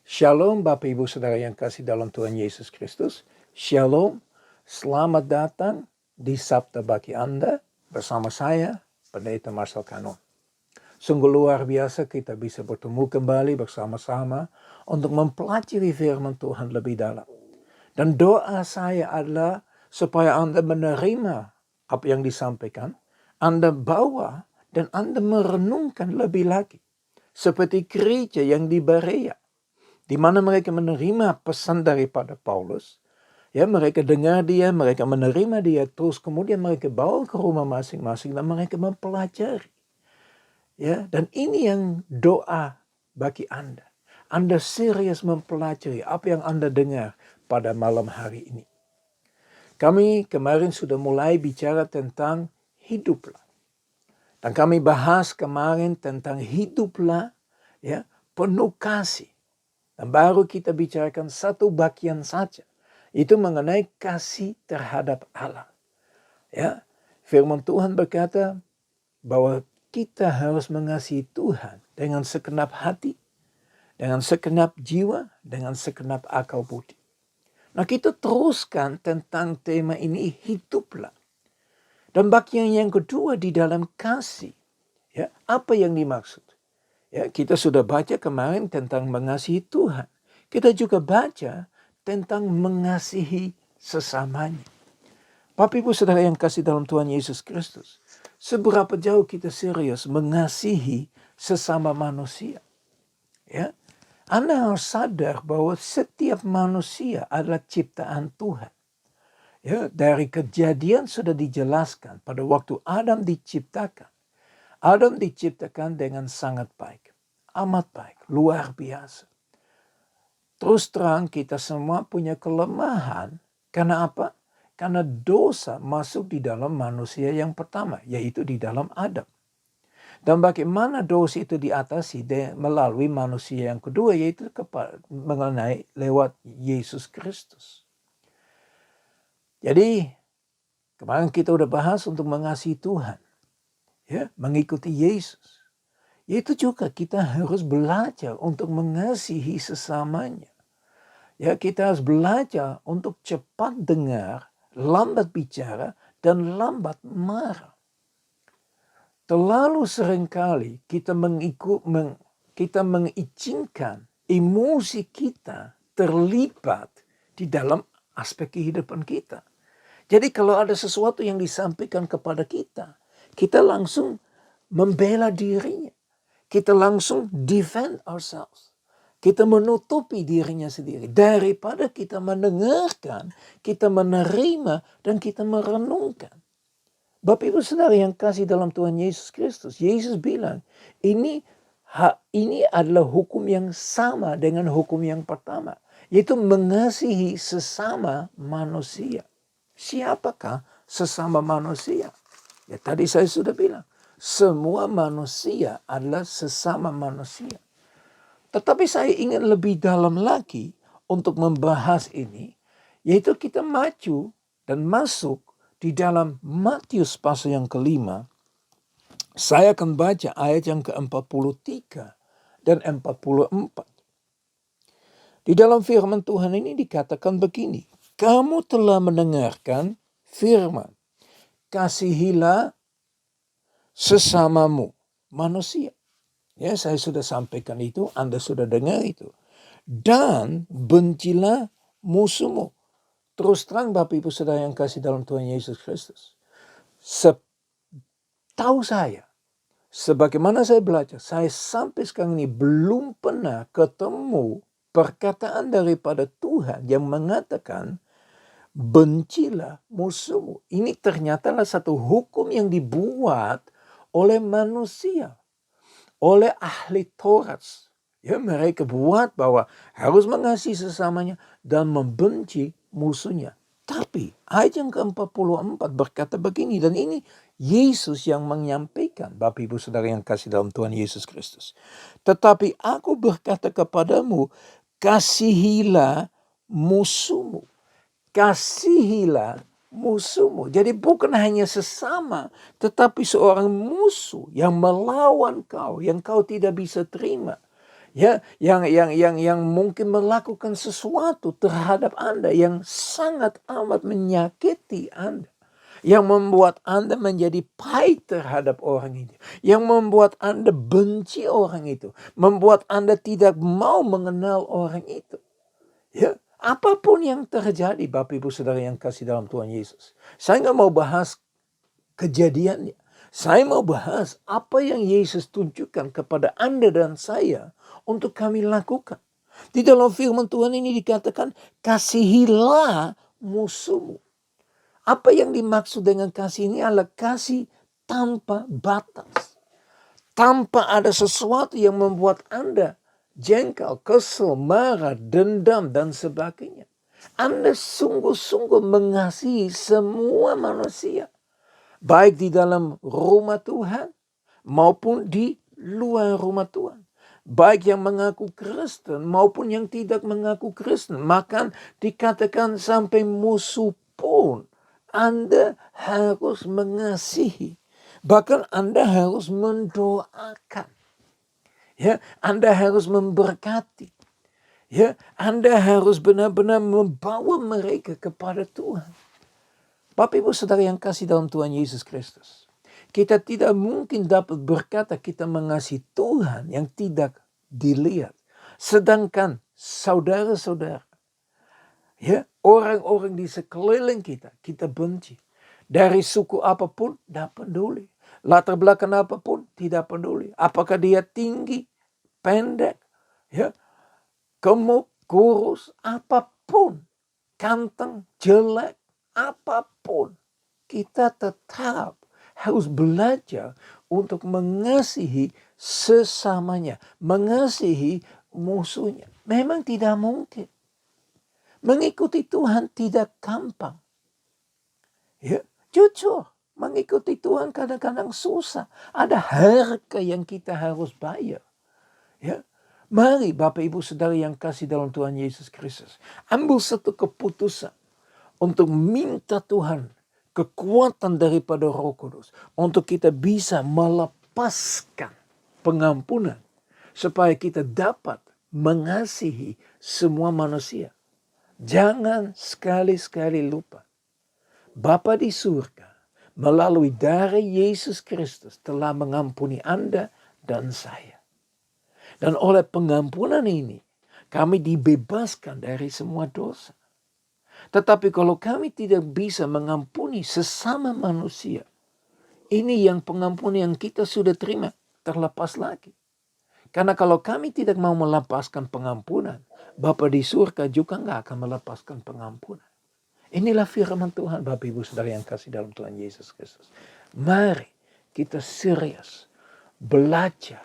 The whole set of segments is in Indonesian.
Shalom Bapak Ibu Saudara yang kasih dalam Tuhan Yesus Kristus. Shalom, selamat datang di Sabda bagi Anda bersama saya, Pendeta Marcel Kano. Sungguh luar biasa kita bisa bertemu kembali bersama-sama untuk mempelajari firman Tuhan lebih dalam. Dan doa saya adalah supaya Anda menerima apa yang disampaikan, Anda bawa dan Anda merenungkan lebih lagi. Seperti gereja yang di Berea, di mana mereka menerima pesan daripada Paulus, ya mereka dengar dia, mereka menerima dia, terus kemudian mereka bawa ke rumah masing-masing dan mereka mempelajari. Ya, dan ini yang doa bagi Anda. Anda serius mempelajari apa yang Anda dengar pada malam hari ini. Kami kemarin sudah mulai bicara tentang hiduplah. Dan kami bahas kemarin tentang hiduplah ya, penuh kasih. Dan baru kita bicarakan satu bagian saja. Itu mengenai kasih terhadap Allah. Ya, firman Tuhan berkata bahwa kita harus mengasihi Tuhan dengan segenap hati, dengan segenap jiwa, dengan segenap akal budi. Nah, kita teruskan tentang tema ini, hiduplah. Dan bagian yang kedua di dalam kasih. Ya, apa yang dimaksud? Ya, kita sudah baca kemarin tentang mengasihi Tuhan. Kita juga baca tentang mengasihi sesamanya. Bapak Ibu Saudara yang kasih dalam Tuhan Yesus Kristus, seberapa jauh kita serius mengasihi sesama manusia? Ya, Anda harus sadar bahwa setiap manusia adalah ciptaan Tuhan. Ya, dari Kejadian sudah dijelaskan pada waktu Adam diciptakan. Adam diciptakan dengan sangat baik. Amat baik, luar biasa. Terus terang kita semua punya kelemahan. Karena apa? Karena dosa masuk di dalam manusia yang pertama, yaitu di dalam Adam. Dan bagaimana dosa itu diatasi melalui manusia yang kedua, yaitu mengenai lewat Yesus Kristus. Jadi kemarin kita udah bahas untuk mengasihi Tuhan. Ya, mengikuti Yesus. Itu juga kita harus belajar untuk mengasihi sesamanya. Ya, kita harus belajar untuk cepat dengar, lambat bicara, dan lambat marah. Terlalu seringkali kita mengizinkan emosi kita terlibat di dalam aspek kehidupan kita. Jadi kalau ada sesuatu yang disampaikan kepada kita langsung membela dirinya. Kita langsung defend ourselves. Kita menutupi dirinya sendiri. Daripada kita mendengarkan, kita menerima, dan kita merenungkan. Bapak Ibu Saudara yang kasih dalam Tuhan Yesus Kristus. Yesus bilang, ini adalah hukum yang sama dengan hukum yang pertama. Yaitu mengasihi sesama manusia. Siapakah sesama manusia? Ya tadi saya sudah bilang. Semua manusia adalah sesama manusia. Tetapi saya ingin lebih dalam lagi untuk membahas ini. Yaitu kita maju dan masuk di dalam Matius pasal yang kelima. Saya akan baca ayat yang ke-43 dan 44. Di dalam firman Tuhan ini dikatakan begini. Kamu telah mendengarkan firman. Kasihilah sesamamu manusia. Ya, saya sudah sampaikan itu, Anda sudah dengar itu. Dan bencilah musuhmu. Terus terang Bapak Ibu Saudara yang kasih dalam Tuhan Yesus Kristus. Setahu saya, sebagaimana saya belajar, saya sampai sekarang ini belum pernah ketemu perkataan daripada Tuhan yang mengatakan bencilah musuhmu. Ini ternyata adalah satu hukum yang dibuat oleh manusia, oleh ahli Taurat. Ya, mereka buat bahwa harus mengasihi sesamanya dan membenci musuhnya. Tapi ayat yang ke-44 berkata begini, dan ini Yesus yang menyampaikan, Bapak Ibu Saudara yang kasih dalam Tuhan Yesus Kristus. Tetapi aku berkata kepadamu, kasihilah musuhmu. Kasihilah musuhmu. Jadi bukan hanya sesama, tetapi seorang musuh yang melawan kau, yang kau tidak bisa terima. Ya, yang mungkin melakukan sesuatu terhadap Anda yang sangat amat menyakiti Anda. Yang membuat Anda menjadi pahit terhadap orang itu. Yang membuat Anda benci orang itu. Membuat Anda tidak mau mengenal orang itu. Ya, apapun yang terjadi, Bapak Ibu Saudara yang kasih dalam Tuhan Yesus. Saya nggak mau bahas kejadiannya. Saya mau bahas apa yang Yesus tunjukkan kepada Anda dan saya untuk kami lakukan. Di dalam firman Tuhan ini dikatakan, kasihilah musuhmu. Apa yang dimaksud dengan kasih ini adalah kasih tanpa batas. Tanpa ada sesuatu yang membuat Anda jengkel, kesel, marah, dendam, dan sebagainya. Anda sungguh-sungguh mengasihi semua manusia. Baik di dalam rumah Tuhan maupun di luar rumah Tuhan. Baik yang mengaku Kristen maupun yang tidak mengaku Kristen. Maka dikatakan sampai musuh pun Anda harus mengasihi. Bahkan Anda harus mendoakan. Ya, Anda harus memberkati. Ya, Anda harus benar-benar membawa mereka kepada Tuhan. Bapak Ibu Saudara yang kasih dalam Tuhan Yesus Kristus. Kita tidak mungkin dapat berkata kita mengasihi Tuhan yang tidak dilihat. Sedangkan saudara-saudara, ya, orang-orang di sekeliling kita benci. Dari suku apapun, tidak peduli. Latar belakang apapun, tidak peduli. Apakah dia tinggi, pendek, ya, gemuk, kurus, apapun. Ganteng, jelek, apapun. Kita tetap harus belajar untuk mengasihi sesamanya. Mengasihi musuhnya. Memang tidak mungkin. Mengikuti Tuhan tidak gampang. Ya, jujur, mengikuti Tuhan kadang-kadang susah. Ada harga yang kita harus bayar. Ya, mari Bapak Ibu Saudara yang kasih dalam Tuhan Yesus Kristus, ambil satu keputusan untuk minta Tuhan kekuatan daripada Roh Kudus untuk kita bisa melepaskan pengampunan supaya kita dapat mengasihi semua manusia. Jangan sekali-sekali lupa, Bapa di surga melalui darah Yesus Kristus telah mengampuni Anda dan saya. Dan oleh pengampunan ini kami dibebaskan dari semua dosa. Tetapi kalau kami tidak bisa mengampuni sesama manusia, ini yang pengampunan yang kita sudah terima terlepas lagi. Karena kalau kami tidak mau melepaskan pengampunan, Bapa di surga juga nggak akan melepaskan pengampunan. Inilah firman Tuhan, Bapak Ibu Saudara yang kasih dalam Tuhan Yesus Kristus. Mari kita serius belajar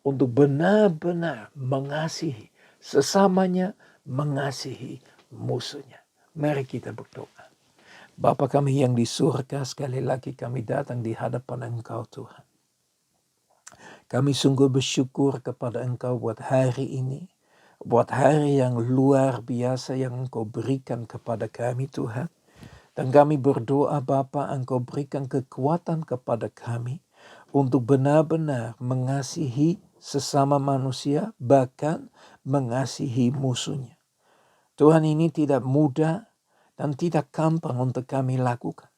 untuk benar-benar mengasihi sesamanya, mengasihi musuhnya. Mari kita berdoa. Bapa kami yang di surga, sekali lagi kami datang di hadapan Engkau Tuhan. Kami sungguh bersyukur kepada Engkau buat hari ini. Buat hari yang luar biasa yang Engkau berikan kepada kami Tuhan. Dan kami berdoa Bapa, Engkau berikan kekuatan kepada kami untuk benar-benar mengasihi sesama manusia, bahkan mengasihi musuhnya. Tuhan, ini tidak mudah dan tidak gampang untuk kami lakukan.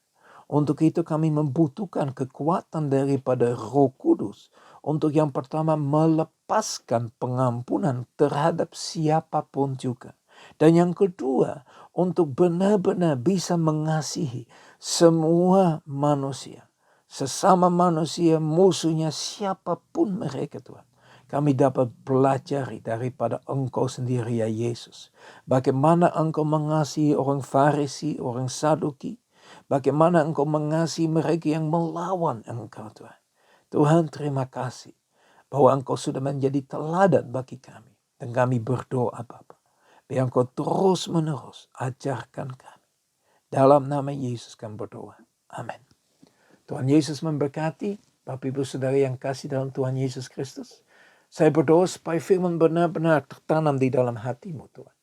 Untuk itu kami membutuhkan kekuatan daripada Roh Kudus. Untuk yang pertama melepaskan pengampunan terhadap siapapun juga. Dan yang kedua untuk benar-benar bisa mengasihi semua manusia. Sesama manusia, musuhnya siapapun mereka Tuhan. Kami dapat belajar daripada Engkau sendiri ya Yesus. Bagaimana Engkau mengasihi orang Farisi, orang Saduki. Bagaimana Engkau mengasihi mereka yang melawan Engkau Tuhan. Tuhan terima kasih bahwa Engkau sudah menjadi teladan bagi kami. Dan kami berdoa Bapa, biar Engkau terus menerus ajarkan kami. Dalam nama Yesus kami berdoa. Amin. Tuhan Yesus memberkati Bapak Ibu Saudara yang kasih dalam Tuhan Yesus Kristus. Saya berdoa supaya firman benar-benar tertanam di dalam hatimu Tuhan.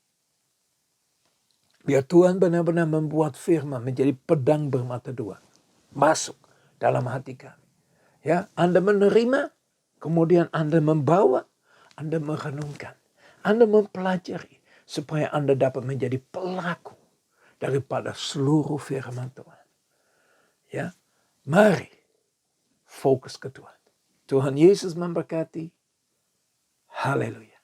Biar Tuhan benar-benar membuat firman menjadi pedang bermata dua. Masuk dalam hati kami. Ya, Anda menerima, kemudian Anda membawa, Anda merenungkan, Anda mempelajari, supaya Anda dapat menjadi pelaku daripada seluruh firman Tuhan. Ya, mari fokus ke Tuhan. Tuhan Yesus memberkati. Haleluya.